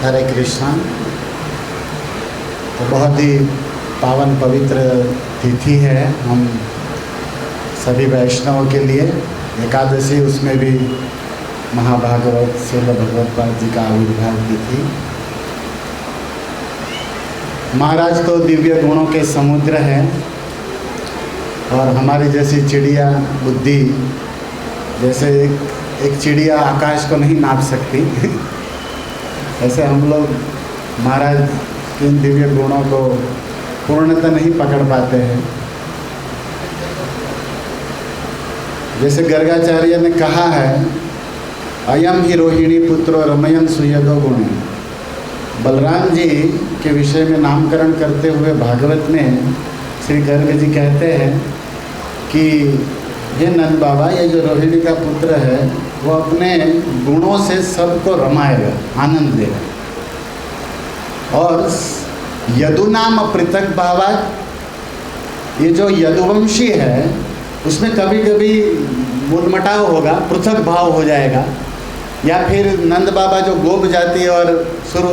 हरे कृष्णा। तो बहुत ही पावन पवित्र तिथि है हम सभी वैष्णवों के लिए। एकादशी, उसमें भी महाभागवत श्रील भगवत्पाद जी का आविर्भाव तिथि। महाराज तो दिव्य गुणों के समुद्र हैं और हमारी जैसी चिड़िया बुद्धि, जैसे एक चिड़िया आकाश को नहीं नाप सकती ऐसे हम लोग महाराज के इन दिव्य गुणों को पूर्णतः नहीं पकड़ पाते हैं। जैसे गर्गाचार्य ने कहा है, अयम ही रोहिणी पुत्रो रमयन सुयदो गुणे। बलराम जी के विषय में नामकरण करते हुए भागवत में श्री गर्ग जी कहते हैं कि ये नंद बाबा, ये जो रोहिणी का पुत्र है वो अपने गुणों से सबको रमाएगा, आनंद देगा। और यदु नाम पृथक भावा, ये जो यदुवंशी है उसमें कभी कभी मुलमटाव होगा, पृथक भाव हो जाएगा। या फिर नंद बाबा जो गोप जाति और सुर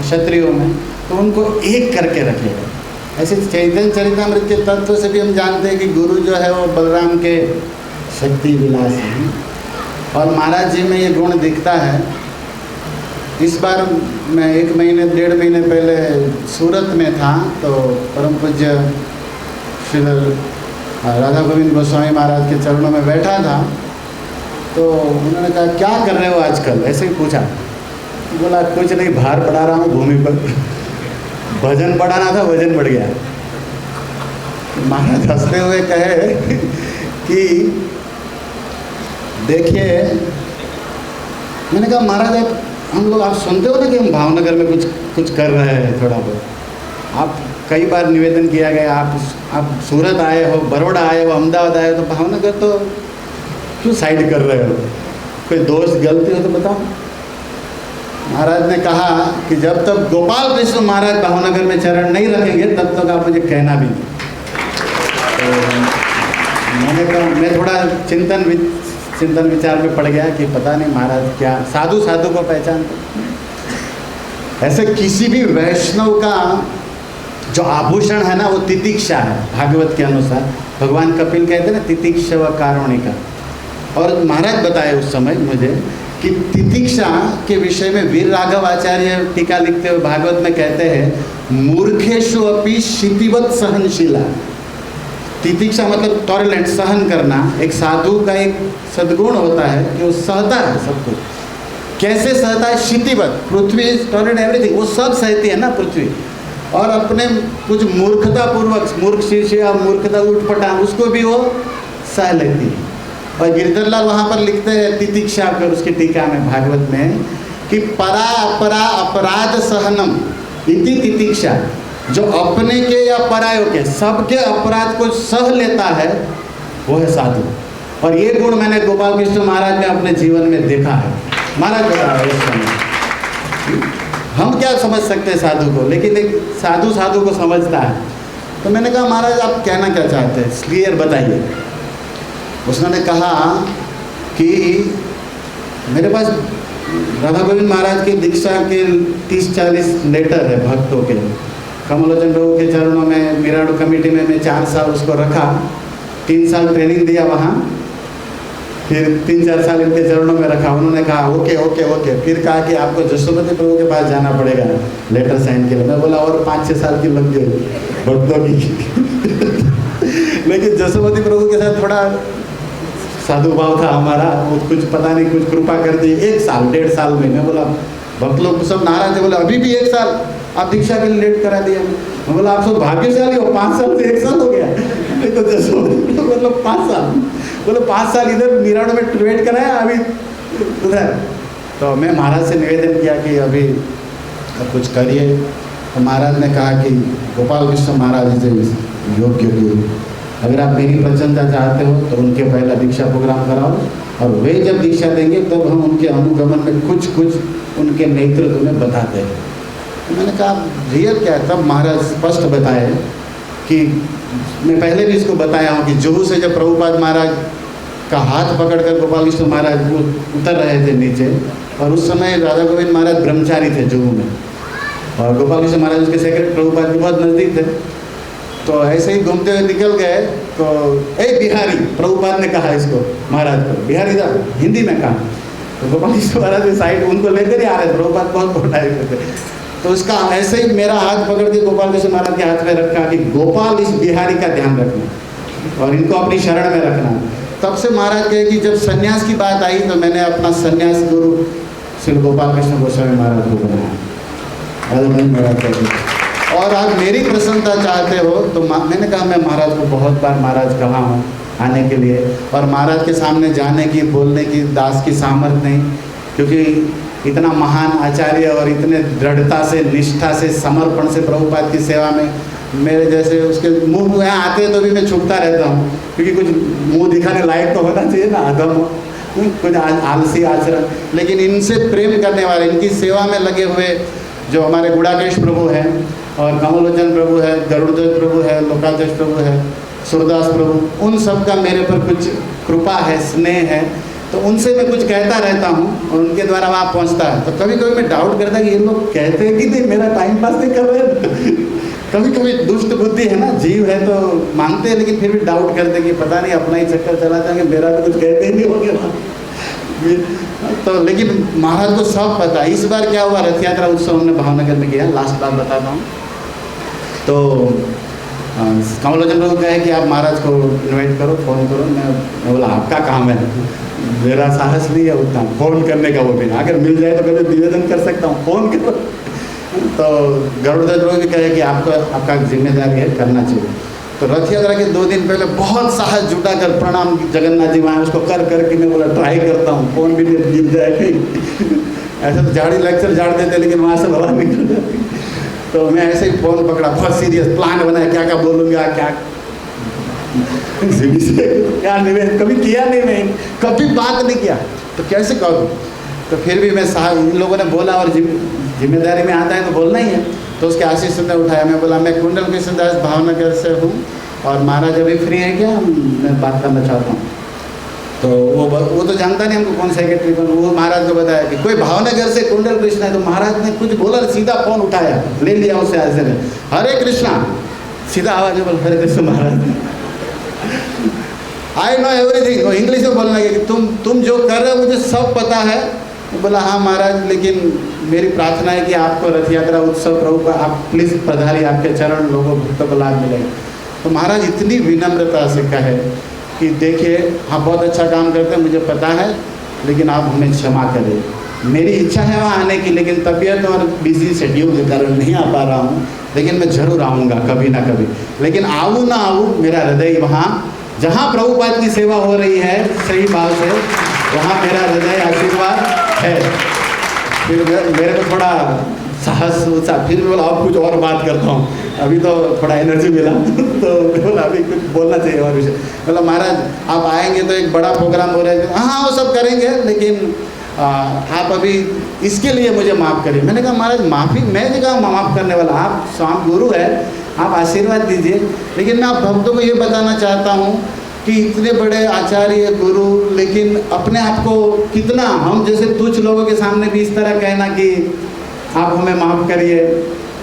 क्षत्रियों में, तो उनको एक करके रखेगा। ऐसे चैतन्य चरितमृत के तत्व से भी हम जानते हैं कि गुरु जो है वो बलराम के शक्ति विलास हैं और महाराज जी में ये गुण दिखता है। इस बार मैं 1 महीने 1.5 महीने पहले सूरत में था, तो परम पूज्य श्री राधा गोविंद गोस्वामी महाराज के चरणों में बैठा था। तो उन्होंने कहा, क्या कर रहे हो आजकल? ऐसे ही पूछा। बोला, कुछ नहीं, भार बढ़ा रहा हूँ भूमि पर। वजन बढ़ाना था, वजन बढ़ गया। महाराज हंसते हुए कहे कि देखिए, मैंने कहा महाराज आप सुनते हो ना कि हम भावनगर में कुछ कर रहे हैं थोड़ा बहुत। आप कई बार निवेदन किया गया, आप सूरत आए हो, बड़ौदा आए हो, अहमदाबाद आए हो, तो भावनगर तो क्यों साइड कर रहे हो? कोई दोष गलती हो तो बताओ। महाराज ने कहा कि जब तक गोपाल कृष्ण महाराज भावनगर में चरण नहीं रखेंगे तब तक आप मुझे कहना भी नहीं। तो मैंने कहा, मैं थोड़ा चिंतन विचार में पड़ गया कि पता नहीं महाराज क्या साधु को पहचानते। ऐसे किसी भी वैष्णव का जो आभूषण है ना, वो तितिक्षा है। भागवत के अनुसार भगवान कपिल कहते हैं ना, तितिक्षा व कारुणिका। और महाराज बताए उस समय मुझे कि तितिक्षा के विषय में वीर राघव आचार्य टीका लिखते हुए भागवत में कहते हैं, मूर्खेषु अपि शितिवत सहनशीला। तितिक्षा मतलब टॉलरेंट, सहन करना। एक साधु का एक सद्गुण होता है कि वो सहता है सब कुछ। कैसे सहता है? शितिवत, पृथ्वी टॉलरेंट एवरीथिंग, वो सब सहती है ना पृथ्वी। और अपने कुछ मूर्खतापूर्वक, मूर्ख शिष्य या मूर्खता उठपटांग, उसको भी वो सह लेती है। और गिरधरलाल वहाँ पर लिखते हैं तितिक्षा कर उसकी टीका में भागवत में कि परा अपरा अपराध सहनम इति तितिक्षा। जो अपने के या परायों के सबके अपराध को सह लेता है वो है साधु। और ये गुण मैंने गोपाल कृष्ण महाराज में अपने जीवन में देखा है। महाराज बता रहे इस समय हम क्या समझ सकते हैं साधु को, लेकिन एक साधु को समझता है। तो मैंने कहा, महाराज आप कहना क्या चाहते हैं, क्लियर बताइए। उसने कहा कि मेरे पास राधा गोविंद महाराज की दीक्षा के 30-40 लेटर है भक्तों के। कमलोचन प्रभु के चरणों में मिराडू कमेटी में मैं 4 साल उसको रखा, 3 साल ट्रेनिंग दिया वहाँ, फिर 3-4 साल इनके चरणों में रखा। उन्होंने कहा ओके। फिर कहा कि आपको जसोमती प्रभु के पास जाना पड़ेगा लेटर साइन के लिए। मैं बोला और 5-6 साल की लग गई भक्तों की लेकिन जसोमती प्रभु के साथ थोड़ा साधु भाव था हमारा, वो कुछ पता नहीं कुछ कृपा कर दी। 1 साल 1.5 साल में मैं बोला, भक्त लोग सब नाराज थे, बोले अभी भी 1 साल आप दीक्षा के लिए लेट करा दिया। मैं बोला आप सब भाग्यशाली हो, 5 साल से 1 साल हो गया। तो जसोमती मतलब 5 साल, बोले 5 साल इधर मिराडो में वेट कराया, अभी उधर। तो मैं महाराज से निवेदन किया कि अभी अब कुछ करिए। तो महाराज ने कहा कि गोपाल कृष्ण महाराज से योग्य गुरु, अगर आप मेरी प्रसन्नता चाहते हो तो उनके पहला दीक्षा प्रोग्राम कराओ, और वे जब दीक्षा देंगे तब तो हम उनके अनुगमन में कुछ उनके नेतृत्व में बताते हैं। तो मैंने कहा रियल क्या है? तब महाराज स्पष्ट बताए कि मैं पहले भी इसको बताया हूँ कि जुहू से जब प्रभुपाद महाराज का हाथ पकड़कर गोपाल कृष्ण महाराज वो उतर रहे थे नीचे, और उस समय राधा गोविंद महाराज ब्रह्मचारी थे जुहू में, और गोपाल कृष्ण महाराज उसके सेक्रेटरी प्रभुपाद के बहुत नज़दीक थे। तो ऐसे ही घूमते हुए निकल गए तो ए बिहारी, प्रभुपाद ने कहा इसको महाराज को, बिहारी दा हिंदी में कहा। तो गोपाल कृष्ण महाराज के साइड उनको लेकर ही आ रहे थे, प्रभुपाद बहुत बोलाए थे। तो उसका ऐसे ही मेरा हाथ पकड़ के गोपाल कृष्ण महाराज के हाथ में रखा कि गोपाल इस बिहारी का ध्यान रखना और इनको अपनी शरण में रखना। तब से महाराज कहे कि जब सन्यास की बात आई तो मैंने अपना सन्यास गुरु श्री गोपाल कृष्ण गोस्वामी महाराज को बनाया। और आप मेरी प्रसन्नता चाहते हो तो मैंने कहा मैं महाराज को बहुत बार महाराज कहा हूँ आने के लिए, और महाराज के सामने जाने की बोलने की दास की सामर्थ्य नहीं, क्योंकि इतना महान आचार्य और इतने दृढ़ता से, निष्ठा से, समर्पण से प्रभुपाद की सेवा में मेरे जैसे उसके मुंह में आते तो भी मैं छुपता रहता हूँ, क्योंकि कुछ मुंह दिखाने लायक तो होना चाहिए ना, अधम कुछ आलसी आचरण। लेकिन इनसे प्रेम करने वाले, इनकी सेवा में लगे हुए जो हमारे गुड़ाकेश प्रभु हैं और कमलोचन प्रभु है, गरुड़ध्वज प्रभु है, लोकाध्यक्ष प्रभु है, सूरदास प्रभु, उन सब का मेरे पर कुछ कृपा है, स्नेह है, तो उनसे मैं कुछ कहता रहता हूँ और उनके द्वारा वहाँ पहुँचता है। तो कभी कभी मैं डाउट करता कि ये लोग कहते हैं कि नहीं, मेरा टाइम पास नहीं कर रहे। कभी कभी दुष्ट बुद्धि है ना, जीव है तो मानते हैं, लेकिन फिर भी डाउट करते कि पता नहीं अपना ही चक्कर चलाते हैं कि मेरा तो कुछ कहते ही नहीं होंगे वहाँ। तो लेकिन महाराज को सब पता। इस बार क्या हुआ, रथ यात्रा उत्सव हमने भावनगर में किया, लास्ट बार बताता हूँ। तो कमलोचन प्रभु कहे कि आप महाराज को इनवाइट करो, फ़ोन करो। मैं बोला आपका काम है, मेरा साहस नहीं है उतना फ़ोन करने का, वो भी अगर मिल जाए तो कभी निवेदन कर सकता हूँ, फ़ोन करो। तो गरुड़ध्वज प्रभु भी कहे कि आपका जिम्मेदारी है, करना चाहिए। तो रथ यात्रा के 2 दिन पहले बहुत साहस जुटा कर प्रणाम जगन्नाथ जी वहाँ, उसको कर करके मैं बोला ट्राई करता हूँ, फ़ोन भी मिल जाए कहीं। ऐसा तो झाड़ी लेक्चर झाड़ देते, लेकिन वहाँ से बाहर निकल जाती। तो मैं ऐसे ही फ़ोन पकड़ा, बहुत सीरियस प्लान बनाया, क्या क्या बोलूँगा, क्या क्या निवेदन कभी किया नहीं, मैं कभी बात नहीं किया, तो कैसे करूँ। तो फिर भी मैं इन लोगों ने बोला और जिम्मेदारी में आता है तो बोलना ही है। तो उसके आशीष ने उठाया, मैं बोला मैं कुंडल कृष्णदास भावनगर से हूँ और महाराज अभी फ्री है क्या, मैं बात करना चाहता हूँ। तो वो तो जानता नहीं हमको कौन सेक्रेटरी बन, वो महाराज को बताया कि कोई भावनगर से कुंडल कृष्ण है। तो महाराज ने कुछ बोला, सीधा फ़ोन उठाया, ले लिया उससे आज से, हरे कृष्णा, सीधा आवाज़ में बोल हरे कृष्ण महाराज। आई नो एवरीथिंग, वो इंग्लिश में बोलने लगे कि तुम जो कर रहे हो मुझे सब पता है। बोला हाँ महाराज, लेकिन मेरी प्रार्थना है कि आपको रथ यात्रा उत्सव प्रभु का आप प्लीज़ पधारिए, आपके चरण लोगों भक्तों को लाभ मिलेगा। तो महाराज इतनी विनम्रता से कहे कि देखिए आप बहुत अच्छा काम करते हैं, मुझे पता है, लेकिन आप हमें क्षमा करें, मेरी इच्छा है वहाँ आने की, लेकिन तबीयत और बिजी शेड्यूल के कारण नहीं आ पा रहा हूँ, लेकिन मैं ज़रूर आऊँगा कभी ना कभी। लेकिन आऊँ ना आऊँ, मेरा हृदय वहाँ जहाँ प्रभुपाद की सेवा हो रही है सही भाव से, वहाँ मेरा हृदय आशीर्वाद है। फिर मेरे को थोड़ा साहस ऊँचा, फिर बोला अब कुछ और बात करता हूँ, अभी तो थोड़ा एनर्जी मिला। तो बोला अभी कुछ बोलना चाहिए और विषय। बोला महाराज आप आएंगे तो एक बड़ा प्रोग्राम हो रहा है, हाँ वो सब करेंगे, लेकिन आप अभी इसके लिए मुझे माफ़ करिए। मैंने कहा महाराज माफ़ी मैं नहीं कहा माफ़ करने वाला, आप स्वामी गुरु है, आप आशीर्वाद दीजिए। लेकिन मैं आप भक्तों को ये बताना चाहता हूँ कि इतने बड़े आचार्य गुरु, लेकिन अपने आप को कितना, हम जैसे तुच्छ लोगों के सामने भी इस तरह कहना कि आप हमें माफ़ करिए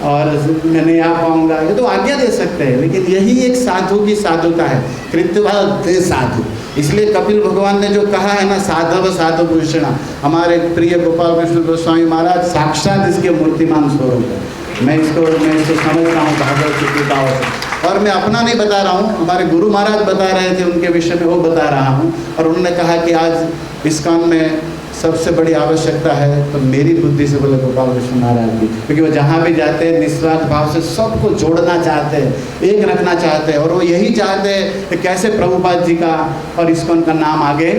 और मैं नहीं आ पाऊँगा, ये तो आज्ञा दे सकते हैं, लेकिन यही एक साधु की साधुता है, कृत्यवाद साधु। इसलिए कपिल भगवान ने जो कहा है ना, साधव साधु भूषण, हमारे प्रिय गोपाल कृष्ण गोस्वामी महाराज साक्षात इसके मूर्तिमान स्वरूप है। मैं इसको समझता हूँ भागवत की गीताओं से, और मैं अपना नहीं बता रहा हूँ, हमारे गुरु महाराज बता रहे थे, उनके विषय में वो बता रहा हूँ। और उन्होंने कहा कि आज इस्कॉन में सबसे बड़ी आवश्यकता है तो मेरी बुद्धि से बोले गोपाल कृष्ण महाराज की, क्योंकि वो जहाँ भी जाते हैं निस्वार्थ भाव से सबको जोड़ना चाहते हैं, एक रखना चाहते हैं, और वो यही चाहते हैं कि कैसे प्रभुपाद जी का और इस्कॉन का नाम आगे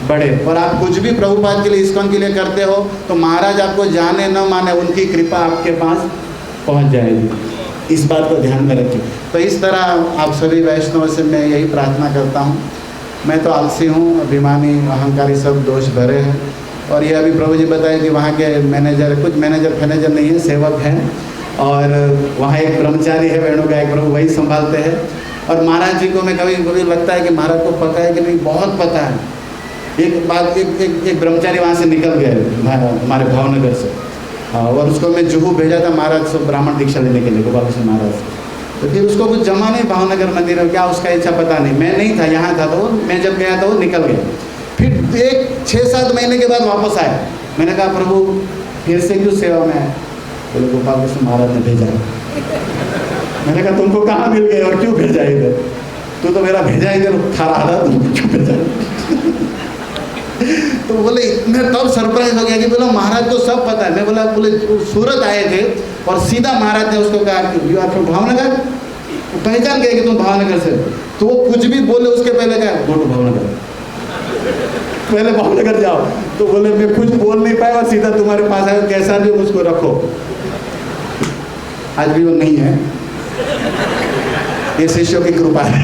बढ़े। और आप कुछ भी प्रभुपाद के लिए, इस्कॉन के लिए करते हो तो महाराज आपको जाने न माने, उनकी कृपा आपके पास पहुँच जाएगी। इस बात को ध्यान में रखिए। तो इस तरह आप सभी वैष्णव से मैं यही प्रार्थना करता हूँ। मैं तो आलसी हूँ, अभिमानी, अहंकारी, सब दोष भरे हैं। और ये अभी प्रभु जी बताए कि वहाँ के मैनेजर, कुछ मैनेजर फैनेजर नहीं है, सेवक हैं, और वहाँ एक ब्रह्मचारी है, वेणु गायक प्रभु, वही संभालते हैं। और महाराज जी को मैं कभी कभी लगता है कि महाराज को पता है कि नहीं, बहुत पता है, एक बात, एक ब्रह्मचारी वहाँ से निकल गए हमारे भावनगर से, और उसको मैं जुहू भेजा था महाराज से ब्राह्मण दीक्षा लेने के लिए, गोपाल कृष्ण महाराज से। तो फिर उसको कुछ जमा नहीं भावनगर मंदिर में, क्या उसका इच्छा पता नहीं, मैं नहीं था, यहाँ था, तो मैं जब गया था वो निकल गया। फिर एक 6-7 महीने के बाद वापस आया। मैंने कहा प्रभु फिर से क्यों सेवा में आए? बोले गोपाल कृष्ण महाराज ने भेजा। मैंने कहा तुमको कहाँ मिल गए और क्यों भेजा इधर? तू तो मेरा भेजा इधर खा रहा था, तुमको क्यों भेजा? तो बोले, मैं तब सरप्राइज हो गया कि बोला महाराज को सब पता है। मैं बोला, बोले सूरत आए थे और सीधा महाराज ने उसको कहा कि यू आर फ्रॉम भावनगर, पहचान गए कि तुम भावनगर से। तो वो कुछ भी बोले उसके पहले कहा गो टू भावनगर, पहले भावनगर जाओ। तो बोले मैं कुछ बोल नहीं पाया और सीधा तुम्हारे पास आया, कैसा भी मुझको रखो। आज भी वो नहीं है, ये शिष्यों की कृपा है।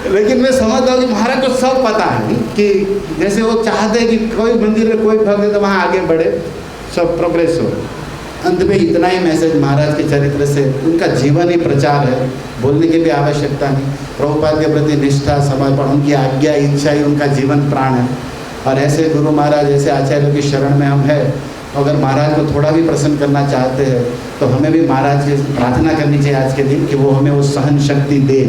लेकिन मैं समझता हूँ कि महाराज को सब पता है कि जैसे वो चाहते हैं कि कोई मंदिर में कोई भक्त है तो वहाँ आगे बढ़े, सब प्रोग्रेस हो। अंत में इतना ही मैसेज महाराज के चरित्र से, उनका जीवन ही प्रचार है, बोलने की भी आवश्यकता नहीं। प्रभुपाद के प्रति निष्ठा, समर्पण, उनकी आज्ञा इच्छा ही उनका जीवन प्राण है। और ऐसे गुरु महाराज, ऐसे आचार्यों की शरण में हम हैं। अगर महाराज को थोड़ा भी प्रसन्न करना चाहते हैं तो हमें भी महाराज से प्रार्थना करनी चाहिए आज के दिन कि वो हमें वो सहन शक्ति दे।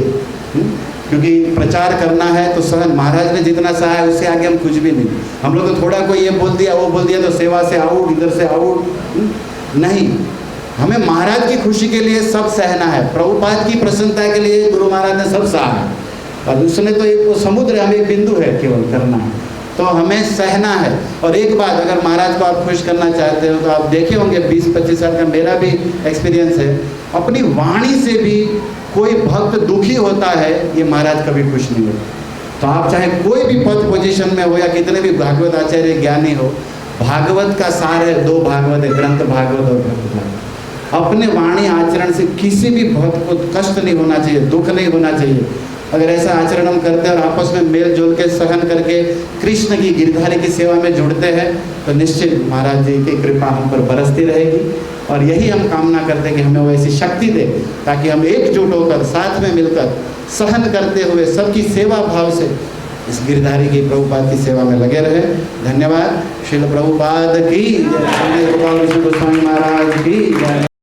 क्योंकि प्रचार करना है तो सहन, महाराज ने जितना सहा है उससे आगे हम कुछ भी नहीं। हम लोग तो थोड़ा कोई ये बोल दिया वो बोल दिया तो सेवा से आउट, इधर से आउट, नहीं। हमें महाराज की खुशी के लिए सब सहना है, प्रभुपाद की प्रसन्नता के लिए गुरु महाराज ने सब सहा है। और उसने तो एक वो समुद्र है, हमें एक बिंदु है केवल करना है, तो हमें सहना है। और एक बात, अगर महाराज को आप खुश करना चाहते हो तो आप देखे होंगे 20-25 साल का मेरा भी एक्सपीरियंस है, अपनी वाणी से भी कोई भक्त दुखी होता है, ये महाराज कभी खुश नहीं होता। तो आप चाहे कोई भी पद पोजीशन में हो या कितने भी भागवत आचार्य ज्ञानी हो, भागवत का सार है, 2 भागवत है, ग्रंथ भागवत और भक्त भागवत। अपने वाणी आचरण से किसी भी भक्त को कष्ट नहीं होना चाहिए, दुख नहीं होना चाहिए। अगर ऐसा आचरण हम करते हैं और आपस में मेल जोल के सहन करके कृष्ण की गिरधारी की सेवा में जुड़ते हैं तो निश्चित महाराज जी की कृपा हम पर बरसती रहेगी। और यही हम कामना करते हैं कि हमें वो ऐसी शक्ति दे ताकि हम एकजुट होकर साथ में मिलकर सहन करते हुए सबकी सेवा भाव से इस गिरधारी की प्रभुपाद की सेवा में लगे रहे। धन्यवाद। श्रील प्रभुपाद की जय, गोपाल कृष्ण गोस्वामी महाराज की जय।